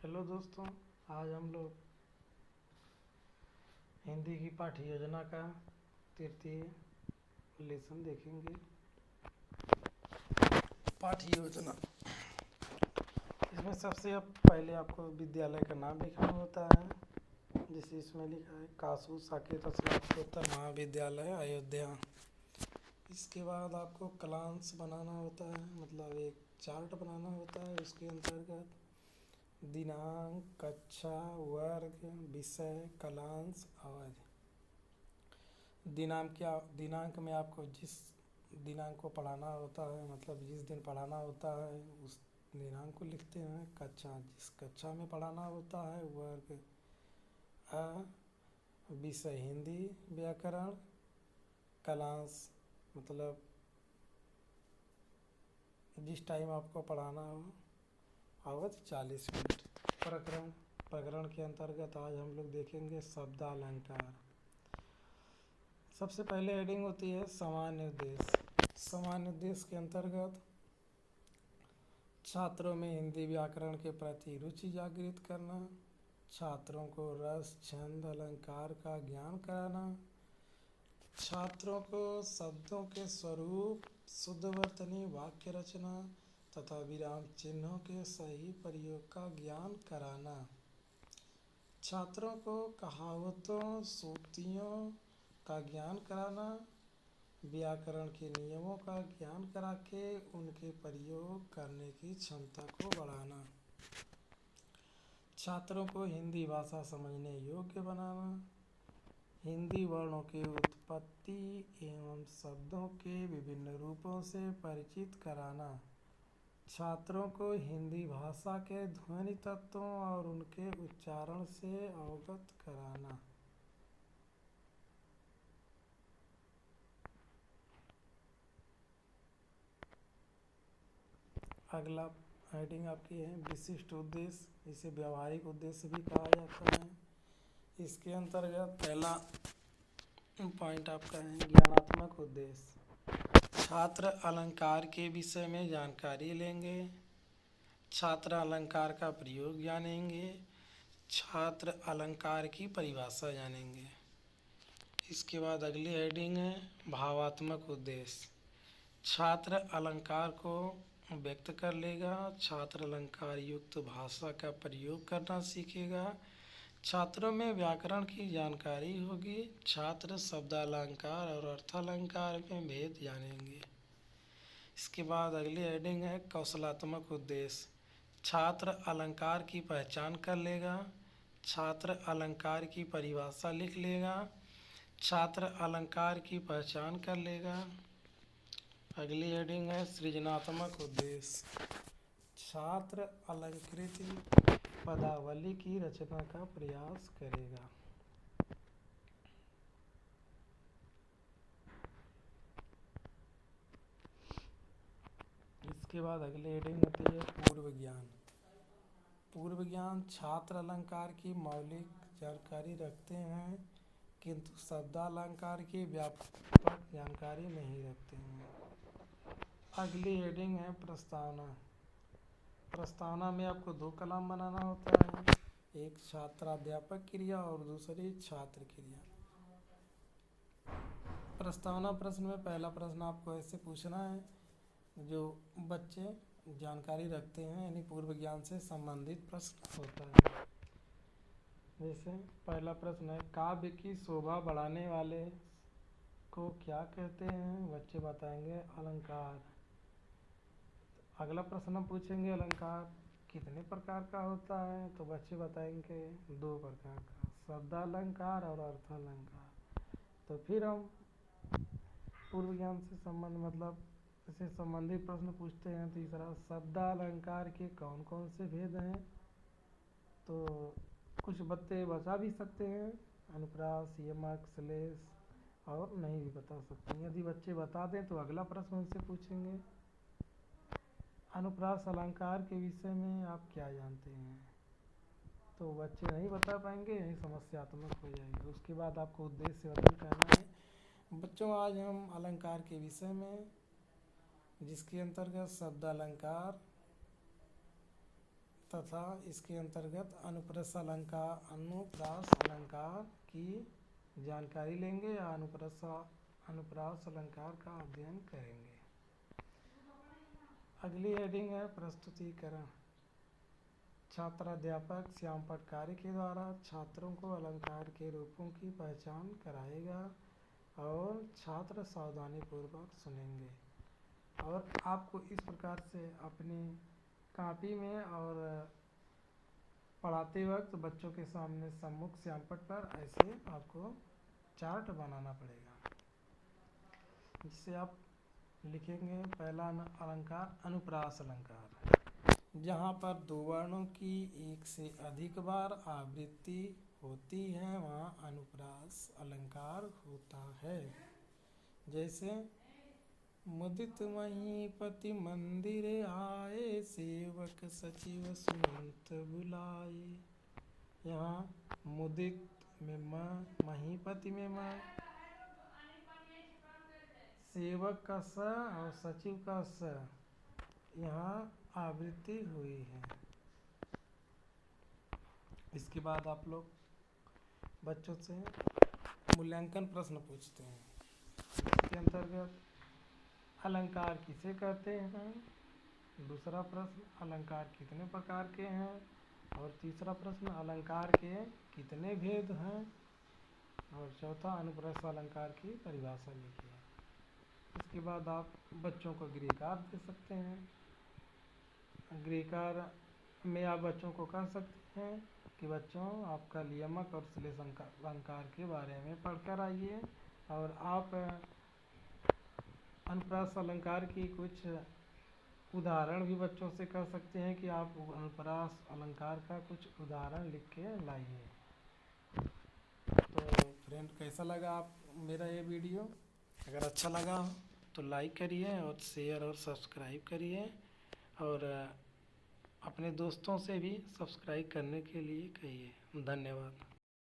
Hello दोस्तों। आज हम लोग हिंदी की पाठ्य योजना का तृतीय लेसन देखेंगे। पाठ्य योजना, इसमें सबसे पहले आपको विद्यालय का नाम लिखना होता है। जैसे इसमें लिखा है कासू साकेत स्नातकोत्तर महाविद्यालय अयोध्या। इसके बाद आपको क्लास बनाना होता है, मतलब एक चार्ट बनाना होता है। उसके अंतर्गत दिनांक, कक्षा, वर्ग, विषय, क्लास, अवधि। दिनांक में आपको जिस दिनांक को पढ़ाना होता है, मतलब जिस दिन पढ़ाना होता है उस दिनांक को लिखते हैं। कक्षा, जिस कक्षा में पढ़ाना होता है। वर्ग, विषय हिंदी व्याकरण। क्लास मतलब जिस टाइम आपको पढ़ाना हो। अवधि 40 मिनट। प्रकरण के अंतर्गत आज हम लोग देखेंगे शब्दालंकार। सबसे पहले हेडिंग होती है सामान्य उद्देश्य। सामान्य उद्देश्य के अंतर्गत छात्रों में हिंदी व्याकरण के प्रति रुचि जागृत करना, छात्रों को रस, छंद, अलंकार का ज्ञान कराना, छात्रों को शब्दों के स्वरूप, शुद्ध वर्तनी, वाक्य रचना तथा विराम चिन्हों के सही प्रयोग का ज्ञान कराना, छात्रों को कहावतों, सूक्तियों का ज्ञान कराना, व्याकरण के नियमों का ज्ञान करा के उनके प्रयोग करने की क्षमता को बढ़ाना, छात्रों को हिंदी भाषा समझने योग्य बनाना, हिंदी वर्णों की उत्पत्ति एवं शब्दों के विभिन्न रूपों से परिचित कराना, छात्रों को हिंदी भाषा के ध्वनि तत्वों और उनके उच्चारण से अवगत कराना। अगला हेडिंग आपकी है विशिष्ट उद्देश्य। इसे व्यवहारिक उद्देश्य भी कहा जाता है। इसके अंतर्गत पहला पॉइंट आपका है ज्ञानात्मक उद्देश्य। छात्र अलंकार के विषय में जानकारी लेंगे, छात्र अलंकार का प्रयोग जानेंगे, छात्र अलंकार की परिभाषा जानेंगे। इसके बाद अगली हेडिंग है भावात्मक उद्देश्य। छात्र अलंकार को व्यक्त कर लेगा, छात्र अलंकार युक्त भाषा का प्रयोग करना सीखेगा, छात्रों में व्याकरण की जानकारी होगी, छात्र शब्दालंकार और अर्थालंकार में भेद जानेंगे। इसके बाद अगली हेडिंग है कौशलात्मक उद्देश्य। छात्र अलंकार की पहचान कर लेगा, छात्र अलंकार की परिभाषा लिख लेगा, छात्र अलंकार की पहचान कर लेगा। अगली हेडिंग है सृजनात्मक उद्देश्य। छात्र अलंकृत पदावली की रचना का प्रयास करेगा। इसके बाद अगली हेडिंग होती है पूर्व ज्ञान। पूर्व ज्ञान छात्र अलंकार की मौलिक जानकारी रखते हैं किंतु शब्दालंकार की व्यापक जानकारी नहीं रखते हैं। अगली हेडिंग है प्रस्तावना। प्रस्तावना में आपको दो कॉलम बनाना होता है, एक छात्राध्यापक क्रिया और दूसरी छात्र क्रिया। प्रस्तावना प्रश्न में पहला प्रश्न आपको ऐसे पूछना है जो बच्चे जानकारी रखते हैं, यानी पूर्व ज्ञान से संबंधित प्रश्न होता है। जैसे पहला प्रश्न है काव्य की शोभा बढ़ाने वाले को क्या कहते हैं? बच्चे बताएंगे अलंकार। अगला प्रश्न हम पूछेंगे अलंकार कितने प्रकार का होता है? तो बच्चे बताएंगे 2 प्रकार का, शब्दालंकार और अर्थालंकार। तो फिर हम पूर्व ज्ञान से इससे संबंधित प्रश्न पूछते हैं। तीसरा शब्दालंकार के कौन कौन से भेद हैं? तो कुछ बच्चे बता भी सकते हैं, अनुप्रास, यमक, श्लेष, और नहीं भी बता सकते हैं। यदि बच्चे बता दें तो अगला प्रश्न उनसे पूछेंगे अनुप्रास अलंकार के विषय में आप क्या जानते हैं? तो बच्चे नहीं बता पाएंगे, यही समस्यात्मक हो जाएगी। उसके बाद आपको उद्देश्य वर्णन करना है। बच्चों आज हम अलंकार के विषय में, जिसके अंतर्गत शब्दालंकार तथा इसके अंतर्गत अनुप्रास अलंकार की जानकारी लेंगे या अनुप्रास अलंकार का अध्ययन करेंगे। अगली हेडिंग है प्रस्तुतिकरण। छात्राध्यापक श्याम पटकारी के द्वारा छात्रों को अलंकार के रूपों की पहचान कराएगा और छात्र सावधानीपूर्वक सुनेंगे और आपको इस प्रकार से अपनी कॉपी में और पढ़ाते वक्त बच्चों के सामने सम्मुख श्यामपट पर ऐसे आपको चार्ट बनाना पड़ेगा, जिससे आप लिखेंगे। पहला अलंकार अनुप्रास अलंकार, जहाँ पर दो वर्णों की एक से अधिक बार आवृत्ति होती है वहाँ अनुप्रास अलंकार होता है। जैसे मुदित महीपति मंदिर आए, सेवक सचिव सुमंत बुलाए। यहाँ मुदित में म, महीपति में म, सेवक का स और सचिव का स यहाँ आवृत्ति हुई है। इसके बाद आप लोग बच्चों से मूल्यांकन प्रश्न पूछते हैं। इसके अंतर्गत अलंकार किसे कहते हैं, दूसरा प्रश्न अलंकार कितने प्रकार के हैं, और तीसरा प्रश्न अलंकार के कितने भेद हैं, और चौथा अनुप्रास अलंकार की परिभाषा लिखिए। इसके बाद आप बच्चों को गृहकार दे सकते हैं। गृहकार में आप बच्चों को कह सकते हैं कि बच्चों आपका नियमक और श्लेष अलंकार के बारे में पढ़कर आइए, और आप अनुप्रास अलंकार की कुछ उदाहरण भी बच्चों से कह सकते हैं कि आप अनुप्रास अलंकार का कुछ उदाहरण लिख के लाइए। तो फ्रेंड, कैसा लगा आप मेरा ये वीडियो? अगर अच्छा लगा हो तो लाइक करिए और शेयर और सब्सक्राइब करिए, और अपने दोस्तों से भी सब्सक्राइब करने के लिए कहिए। धन्यवाद।